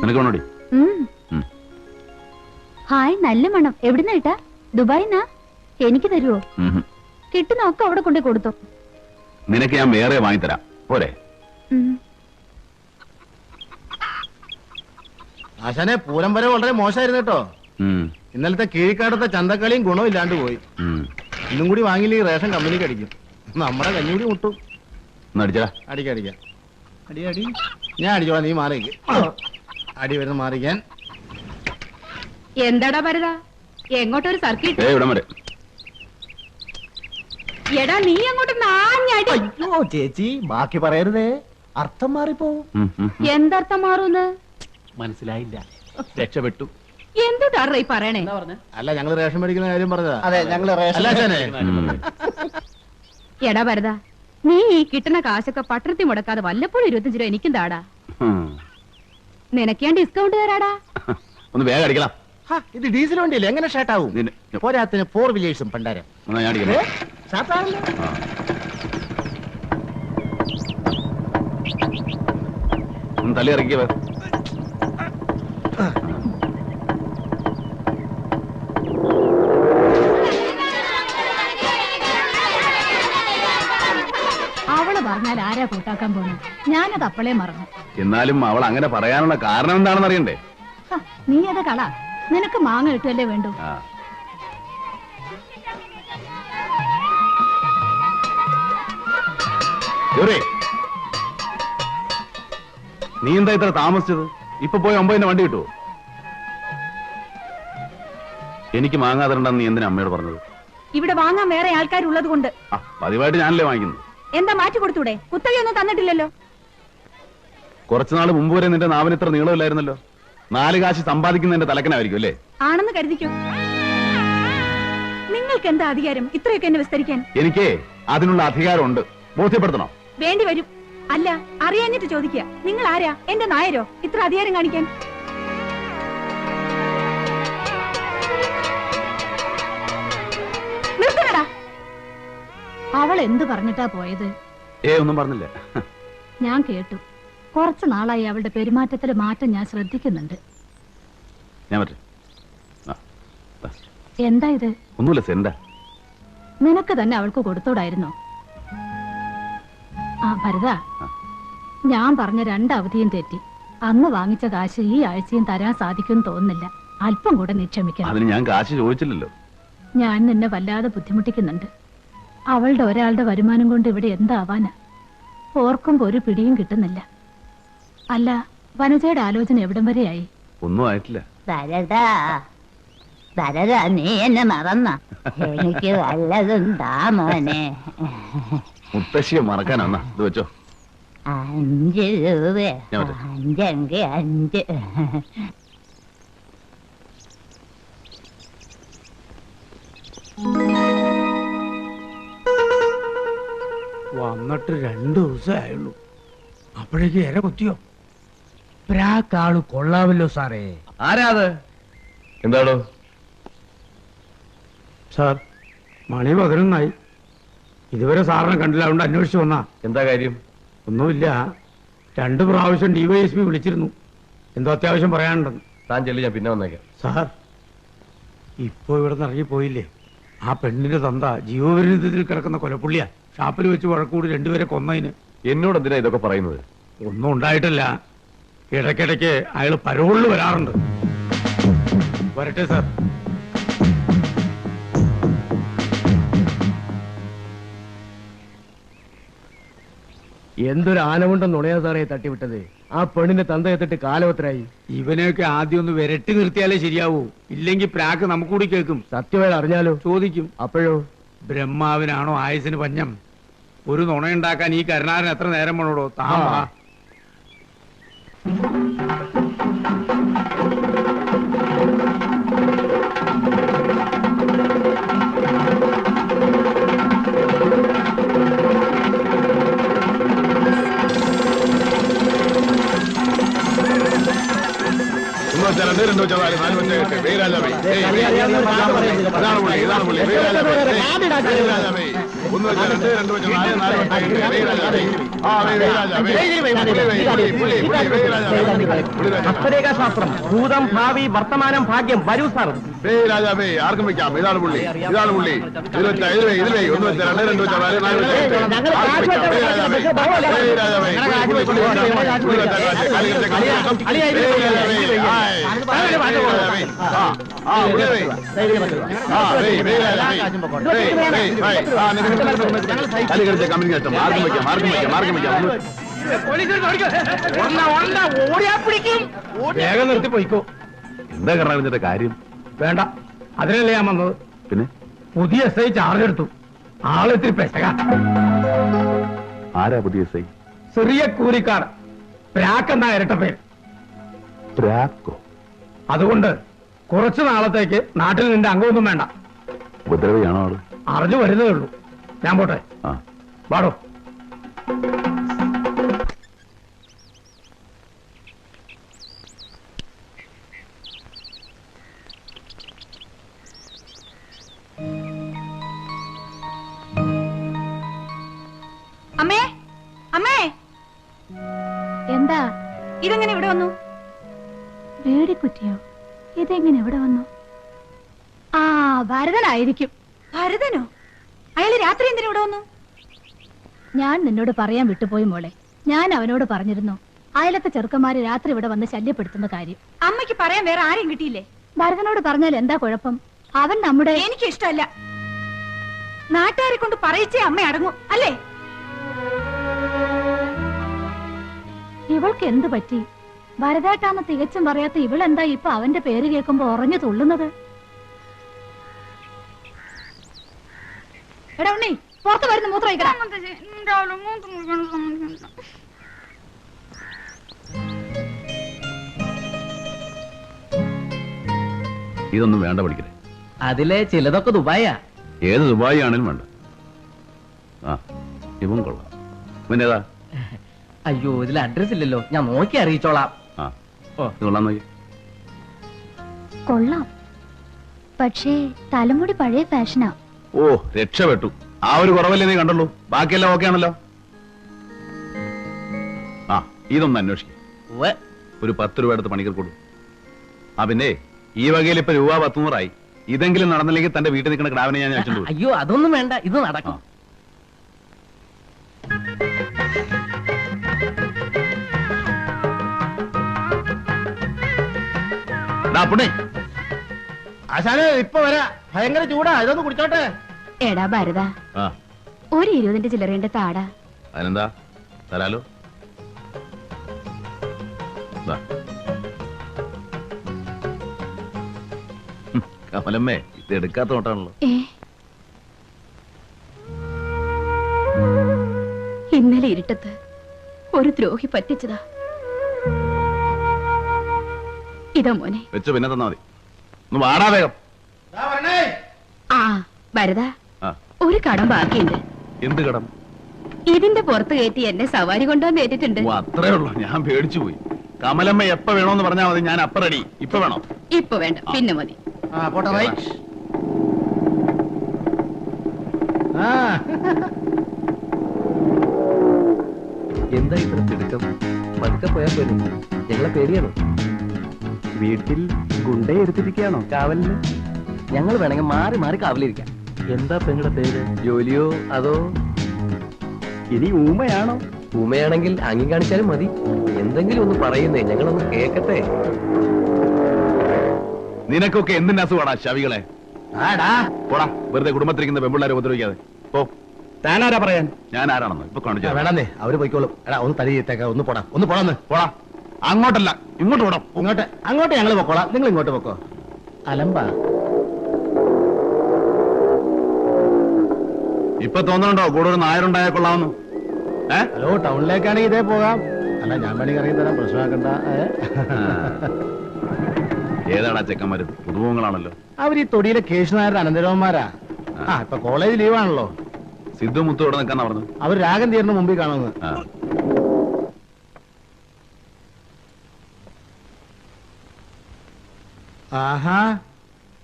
നിനക്ക് വേണോടി? ഹായ്, നല്ല മണം. എവിടുന്ന ഏട്ടാ? ദുബായിന്നാ? എനിക്ക് തരുവോ? കിട്ടുന്നൊക്കെ അവിടെ കൊണ്ടേ കൊടുത്തോ. നിനക്ക് ഞാൻ വേറെ വാങ്ങിത്തരാം, പോരെ? ആശാനെ, പൂരം വരെ വളരെ മോശമായിരുന്നു കേട്ടോ. ഇന്നലത്തെ കീഴ്ക്കാടത്തെ ചന്തക്കളിയും ഗുണമില്ലാണ്ട് പോയി. ഇന്നും കൂടി വാങ്ങിയില്ലെങ്കിൽ റേഷൻ കമ്പനിക്ക് അടിക്കും. നമ്മുടെ കഞ്ഞൂടി മുട്ടും. അടിക്കാം. അടി ഞാൻ അടിച്ചോളാം, നീ മാറിക്ക്. അടി വരുന്ന മാറിക്കാൻ. എന്താടാ ഭരത, എങ്ങോട്ടൊരു സർക്കിട്ട്? എടാ നീ അങ്ങോട്ട് നാഞ്ഞടി. അയ്യോ ചേച്ചി, ബാക്കി പറയരുതേ, അർത്ഥം മാറിപ്പോവും. എന്തർത്ഥം മാറൂന്ന് മനസ്സിലായില്ല. രക്ഷപ്പെട്ടു. എന്ത് തറ പറയണേ? അല്ല, ഞങ്ങള് റേഷൻ മേടിക്കുന്ന കാര്യം പറഞ്ഞതാ. അതെ, ഞങ്ങള് എടാ ഭരത, നീ ഈ കിട്ടുന്ന കാശൊക്കെ പട്ടണത്തിൽ മുടക്കാതെ വല്ലപ്പോഴും 25 രൂപ എനിക്കും താടാ. നിനക്ക് ഞാൻ ഡിസ്കൗണ്ട് തരാടാ. ഒന്ന് വേഗം അടിക്കണം. ഇത് ഡീസൽ വണ്ടിയല്ലേ, എങ്ങനെ ഷാർട്ടാവും? പോരാത്തിന് 4 വീലേഴ്സും പണ്ടാരം. തള്ളി ഇറക്കിയ അവള് പറഞ്ഞാൽ ആരാ കൂട്ടാക്കാൻ പോണു? ഞാനത് അപ്പളേ മറന്നു. എന്നാലും അവൾ അങ്ങനെ പറയാനുള്ള കാരണം എന്താണെന്ന് അറിയണ്ടേ? നീ അത് കള, നിനക്ക് മാങ്ങ കിട്ടുമല്ലേ വേണ്ടു. നീ എന്താ ഇത്ര താമസിച്ചത്? ഇപ്പൊ പോയി 9 വണ്ടി കിട്ടുമോ? എനിക്ക് മാങ്ങാതരണ്ടെന്ന് നീ എന്തിനാ അമ്മയോട് പറഞ്ഞത്? ഇവിടെ വാങ്ങാൻ വേറെ ആൾക്കാരുള്ളത് കൊണ്ട്. പതിവായിട്ട് ഞാനല്ലേ വാങ്ങിക്കുന്നത്. എന്താ മാറ്റി കൊടുത്തൂടെ? കുത്തകയൊന്നും തന്നിട്ടില്ലല്ലോ. കുറച്ചുനാൾ മുമ്പ് വരെ നിന്റെ നാവിന് ഇത്ര നീളമില്ലായിരുന്നല്ലോ. 4 കാശ് സമ്പാദിക്കുന്നതിന്റെ തലക്കനായിരിക്കും അല്ലേ? ആണെന്ന് കരുതിക്കോ. നിങ്ങൾക്ക് എന്താ അധികാരം ഇത്രയൊക്കെ എന്നെ വിസ്തരിക്കാൻ? എനിക്ക് അതിനുള്ള അധികാരമുണ്ട്. ബോധ്യപ്പെടുത്തണോ? വേണ്ടി വരും. അല്ല, അറിയാഞ്ഞിട്ട് ചോദിക്കുക. നിങ്ങൾ ആരാ? എന്റെ നായരോ ഇത്ര അധികാരം കാണിക്കാൻ? നിർത്തണടാ. അവൾ എന്ത് പറഞ്ഞിട്ടാ പോയത്? ഒന്നും പറഞ്ഞില്ല. ഞാൻ കേട്ടു. കുറച്ചു നാളായി അവളുടെ പെരുമാറ്റത്തിലെ മാറ്റം ഞാൻ ശ്രദ്ധിക്കുന്നുണ്ട്. എന്താ ഇത്? ഒന്നുമില്ല സെന്താ. നിനക്ക് തന്നെ അവൾക്ക് കൊടുത്തോടായിരുന്നോ? ഭരത, ഞാൻ പറഞ്ഞ 2 അവധിയും തെറ്റി. അന്ന് വാങ്ങിച്ച കാശ് ഈ ആഴ്ചയും തരാൻ സാധിക്കുമെന്ന് തോന്നുന്നില്ല. അല്പം കൂടെ നീ ക്ഷമിക്കണം. അതിന് ഞാൻ കാശ് ചോദിച്ചില്ലല്ലോ. ഞാൻ നിന്നെ വല്ലാതെ ബുദ്ധിമുട്ടിക്കുന്നുണ്ട്. അവളുടെ ഒരാളുടെ വരുമാനം കൊണ്ട് ഇവിടെ എന്താവാനാ? ഓർക്കുമ്പോ ഒരു പിടിയും കിട്ടുന്നില്ല. അല്ല, വനജയുടെ ആലോചന എവിടം വരെയായി? ഒന്നും ആയിട്ടില്ല. നീ എന്നെ മറന്ന? എനിക്ക് വല്ലതുണ്ടാ മോനെ? മുത്തശ്ശിയെ മറക്കാനാ. ഇത് വെച്ചോ. 5 രൂപ. 5 5. വന്നിട്ട് 2 ദിവസമേ ആയുള്ളൂ. അപ്പോഴേക്ക് ഇര കുത്തിയോ? പ്രാക്കാള് കൊള്ളാമല്ലോ സാറേ. ആരാ അത്? എന്താണോ സാർ? മണി 11 ഇതുവരെ സാറിനെ കണ്ടില്ല, അതുകൊണ്ട് അന്വേഷിച്ചു വന്നാ. എന്താ കാര്യം? ഒന്നുമില്ല. 2 പ്രാവശ്യം DYSP വിളിച്ചിരുന്നു. എന്തോ അത്യാവശ്യം പറയാനുണ്ടെന്ന്. താൻ ചെല്ലി, ഞാൻ പിന്നെ വന്നേക്കാം. സാർ, ഇപ്പൊ ഇവിടെ നിന്ന് ഇറങ്ങിപ്പോയില്ലേ ആ പെണ്ണിന്റെ തന്ത? ജീവപര്യന്തത്തിൽ കിടക്കുന്ന കൊലപ്പുള്ളിയാ. ഷാപ്പിൽ വെച്ച് വഴക്കൂടി 2 പേരെ കൊന്നതിന്. എന്നോട് എന്തിനാ ഇതൊക്കെ പറയുന്നത്? ഒന്നും ഉണ്ടായിട്ടില്ല. ഇടയ്ക്കിടയ്ക്ക് അയാൾ പരോളിൽ വരാറുണ്ട്. വരട്ടെ സാർ. എന്തൊരു ആനമുണ്ടെന്ന് നുണയാ സാറേ തട്ടിവിട്ടത്. ആ പെണ്ണിന്റെ തന്ത എത്തിട്ട് കാലവത്തരായി. ഇവനെയൊക്കെ ആദ്യം ഒന്ന് വിരട്ടി നിർത്തിയാലേ ശരിയാവൂ. ഇല്ലെങ്കിൽ പ്രാക്ക് നമുക്കൂടി കേൾക്കും. സത്യമായി അറിഞ്ഞാലോ? ചോദിക്കും. അപ്പോഴോ? ബ്രഹ്മാവിനാണോ ആയുസിന് പഞ്ഞം? ഒരു നുണയുണ്ടാക്കാൻ ഈ കരുണാരൻ എത്ര നേരം വേണോടോ? താമാ 1 വെച്ച 2 2 വെച്ച 4 4 വെച്ച 7 വെയ് രാജാവേ ആ വെയ് രാജാവേ ഹസ്തരേഖാ ശാസ്ത്രം ഭൂതം ഭാവി വർത്തമാനം ഭാഗ്യം വരൂ സാർ വെയ് രാജാവേ ആർക്കും വെക്കാം ഇതാണ് പുള്ളി ഇതിൽ വെച്ച 5 വെയ് 1 വെച്ച 2 2 വെച്ച 4 4 വെച്ച വെയ് രാജാവേ വേഗം നിർത്തി പോയിക്കോ. എന്താ കറാവിന്റെ കാര്യം? വേണ്ട, അതിനല്ലേ ഞാൻ വന്നത്. പിന്നെ പുതിയ SI ചാർജ് എടുത്തു. ആളെത്തിരി പെശക. ആരാ പുതിയ SI? ചെറിയ കൂലിക്കാർ. പ്രാക്കെന്നാ ഇരട്ട പേര്. പ്രാക്കോ? അതുകൊണ്ട് കുറച്ചു നാളത്തേക്ക് നാട്ടിൽ നിന്റെ അംഗമൊന്നും വേണ്ട. ഉപദ്രവിയാണോ ആള്? അറിഞ്ഞു വരുന്നേ ഉള്ളൂ. ഞാൻ പോട്ടെ. വാടോ. അമ്മേ അമ്മേ എന്താ ഇതെങ്ങനെ ഇവിടെ വന്നു? വേടിക്കുറ്റിയോ? ഇതെങ്ങനെ ഇവിടെ വന്നു? ആ, ഭരതനായിരിക്കും. ഭരതനോ? അയാള് രാത്രി എന്തിനാ ഇവിടെ വന്നു? ഞാൻ നിന്നോട് പറയാൻ വിട്ടുപോയി മോളെ. ഞാൻ അവനോട് പറഞ്ഞിരുന്നു അയലത്തെ ചെറുക്കന്മാര് രാത്രി ഇവിടെ വന്ന് ശല്യപ്പെടുത്തുന്ന കാര്യം. അമ്മയ്ക്ക് പറയാൻ വേറെ ആരെയും കിട്ടിയില്ലേ? ഭരതനോട് പറഞ്ഞാൽ എന്താ കുഴപ്പം? അവൻ നമ്മുടെ... എനിക്ക് ഇഷ്ടമല്ല. നാട്ടുകാരെ കൊണ്ട് പറയിച്ചേ അമ്മ അടങ്ങും അല്ലേ? ഇവൾക്ക് എന്ത് പറ്റി? ഭരതേട്ടാന്ന് തികച്ചും പറയാത്ത ഇവളെന്താ ഇപ്പൊ അവന്റെ പേര് കേൾക്കുമ്പോ ഉറഞ്ഞു തുള്ളുന്നത്? എടാ ഉണ്ണി, പുറത്ത് വരുന്ന മൂത്രം ഒഴിക്കടാ. ഇതൊന്നും വേണ്ട പഠിക്കണേ. അതിലെ ചിലതൊക്കെ ദുബായാ. ഏത് ദുബായി ആണെങ്കിലും വേണ്ട. ആ, ഇവൻ കൊള്ളാം. ഇവനേതാ? അയ്യോ, ഇതിൽ അഡ്രസ് ഇല്ലല്ലോ, ഞാൻ നോക്കി അറിയിച്ചോളാം. ആ, ഇത് കൊള്ളാൻ നോക്കി. കൊള്ളാം, പക്ഷേ തലമുടി പഴയ ഫാഷനാ. ഓ, രക്ഷപ്പെട്ടു. ആ ഒരു കുറവല്ലേ നീ കണ്ടുള്ളൂ, ബാക്കിയെല്ലാം ഓക്കെ ആണല്ലോ. ആ, ഇതൊന്ന് അന്വേഷിക്കും. ഒരു 10 രൂപ എടുത്ത് പണിക്കർ കൊടുക്കും. ആ, പിന്നെ ഈ വകയിൽ ഇപ്പൊ രൂപ 100 ഇതെങ്കിലും നടന്നില്ലെങ്കിൽ തന്റെ വീട്ടിൽ നിൽക്കുന്ന ക്രാവിനെ ഞാൻ അയച്ചിട്ടുണ്ട്. അയ്യോ, അതൊന്നും വേണ്ട, ഇത് നടക്കും. ആശാനെ ഇപ്പൊ വരാ, ഭയങ്കര ചൂടാ, ഇതൊന്ന് കുടിച്ചോട്ടെ. എടാ ഭരത, ഒരു 20 ചില്ലറേന്റെ താടാ. അതിനെന്താ, തരാലോ. കമലമ്മേ, ഇത് എടുക്കാത്ത നോട്ടാണല്ലോ. ഇന്നലെ ഇരുട്ടത്ത് ഒരു ദ്രോഹി പറ്റിച്ചതാ. ഇതാ മോനെ. വെച്ചു പിന്നെ തന്നാ മതി. ഒന്ന് വാടാ വേഗം. ആ ഭരത, ഒരു കടം ബാക്കിയുണ്ട്. എന്ത് കടം? ഇതിന്റെ പുറത്ത് കയറ്റി എന്നെ സവാരി കൊണ്ടുവന്ന് ഏറ്റിട്ടുണ്ട്. അത്രേ ഉള്ളൂ, ഞാൻ പേടിച്ചു പോയി. കമലമ്മ എപ്പ വേണോന്ന് പറഞ്ഞാൽ മതി, ഞാൻ അപ്പ റെഡി. ഇപ്പൊ വേണോ? ഇപ്പൊ വേണ്ട, പിന്നെ മതി. പോട്ടെ, റൈറ്റ്. എന്താ ഇത്ര തിടുക്കം? പതുക്കെ പോയാൽ പോലും ഞങ്ങളെ പേടിയാണോ? വീട്ടിൽ ഗുണ്ടയെ എടുത്തിരിക്കുകയാണോ കാവലിന്? ഞങ്ങൾ വേണമെങ്കിൽ മാറി മാറി കാവലിരിക്കാം. എന്താ പെങ്ങളുടെ പേര്? ജോലിയോ അതോ ഇനി ഊമയാണോ? ഊമയാണെങ്കിൽ അങ്ങി കാണിച്ചാലും മതി. എന്തെങ്കിലും ഒന്ന് പറയുന്നേ, ഞങ്ങളൊന്ന് കേക്കട്ടെ. നിനക്കൊക്കെ എന്തിന്റെ അസുഖമാടാ ശവികളെ? പോടാ, വെറുതെ കുടുംബത്തിരിക്കുന്ന പെമ്പിള്ളാരെ ഉപദ്രവിക്കാതെ പോ. താനാരാ പറയാൻ? ഞാൻ ആരാണെന്ന് ഇപ്പൊ കാണിച്ചു. വേണമെന്നേ, അവര് പോയിക്കോളും. എടാ, ഒന്ന് തലയിട്ടേക്ക, ഒന്ന് പോടാ, ഒന്ന് പോടാന്ന്. പോടാ. അങ്ങോട്ടല്ല, ഇങ്ങോട്ട് പോടാം. അങ്ങോട്ട് ഞങ്ങൾ പൊക്കോളാം, നിങ്ങൾ ഇങ്ങോട്ട് പൊക്കോ. അലമ്പാ. ഇപ്പൊ തോന്നുന്നുണ്ടോ കൂടെ ഒരു നായരുണ്ടായാൽ കൊള്ളാമെന്ന്? ഹലോ, ടൗണിലേക്കാണെങ്കിൽ ഇതേ പോകാം. അല്ല, ഞാൻ വേണമെങ്കിൽ ഇറങ്ങി തരാം, പ്രശ്നമാക്കണ്ട. ഏതാടാ ചെക്കന്മാര്? പുതുമുഖങ്ങളാണല്ലോ. അവർ ഈ തൊടിയിലെ കേശുനായരുടെ അനന്തരവന്മാരാ. ഇപ്പൊ കോളേജ് ലീവാണല്ലോ. സിദ്ധു മുത്തു ഇവിടെ നിൽക്കാന്നാ പറഞ്ഞു. അവർ രാഗം തീർന്ന് മുമ്പിൽ കാണുന്നത്. ആഹാ,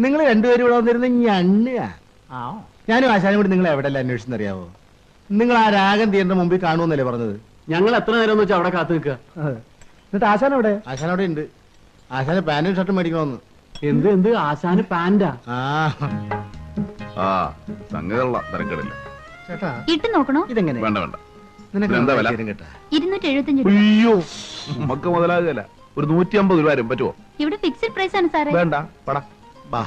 നിങ്ങൾ രണ്ടുപേരും ഇവിടെ വന്നിരുന്ന് ഞണ്ണുക. ഞാനും ആശാനും കൂടി നിങ്ങൾ എവിടെയല്ല അന്വേഷിച്ചെന്നറിയാവോ? നിങ്ങൾ ആ രാഗം തീയന്റെ മുമ്പിൽ കാണുമെന്നല്ലേ പറഞ്ഞത്? ഞങ്ങൾ എത്ര നേരം വെച്ചാൽ അവിടെ കാത്തു നിൽക്കുക. എന്നിട്ട് ആശാൻ എവിടെ? ആശാൻ അവിടെ ഉണ്ട്. ആശാന് പാന്റും ഷർട്ടും മേടിക്കണമെന്ന്. എന്ത് ആശാന് പാന്റാ? ആ സംഗതിയുള്ള തിരക്കിടില്ല. ചേട്ടാ ഇട്ട് നോക്കണോ? ഇതെങ്ങനെ? വേണ്ട വേണ്ട. നിനക്ക് എന്താ വില? കേട്ടാ 275 രൂപ. അയ്യോ നമുക്ക് മുതലാകുകയല്ല. ഒരു 150 രൂപ വരും. പറ്റുമോ? ഇവിടെ ഫിക്സഡ് പ്രൈസ് ആണ് സാറേ. വേണ്ട പടാ. ബാ.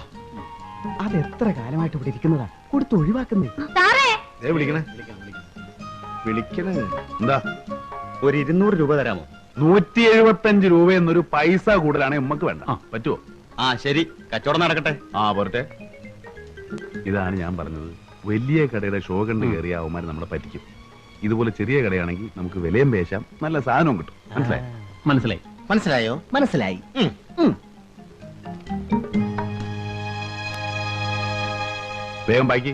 അത് എത്ര കാലമായിട്ട് ഇവിടെ ഇരിക്കുന്നതാ, കൊടുത്ത് ഒഴിവാക്കുന്നേ. സാറേ വിളിക്കണേ വിളിക്കണേ. എന്താ ഒരു 200 രൂപ തരാമോ? 175 രൂപ എന്നൊരു പൈസ കൂടുതലാണ് ഉമ്മക്ക് വേണ്ട. പറ്റുമോ? ആ ശരി, കച്ചവടം നടക്കട്ടെ. ആ പോരട്ടെ. ഇതാണ് ഞാൻ പറഞ്ഞത്. വലിയ കടയുടെ ഷോ കണ്ട് കയറിയ അവന്മാര് നമ്മളെ പറ്റിക്കും. ഇതുപോലെ ചെറിയ കടയാണെങ്കിൽ നമുക്ക് വിലയും പേശാം, നല്ല സാധനവും കിട്ടും. മനസ്സിലായി? മനസ്സിലായോ? മനസ്സിലായി. വേഗം ബാക്കി.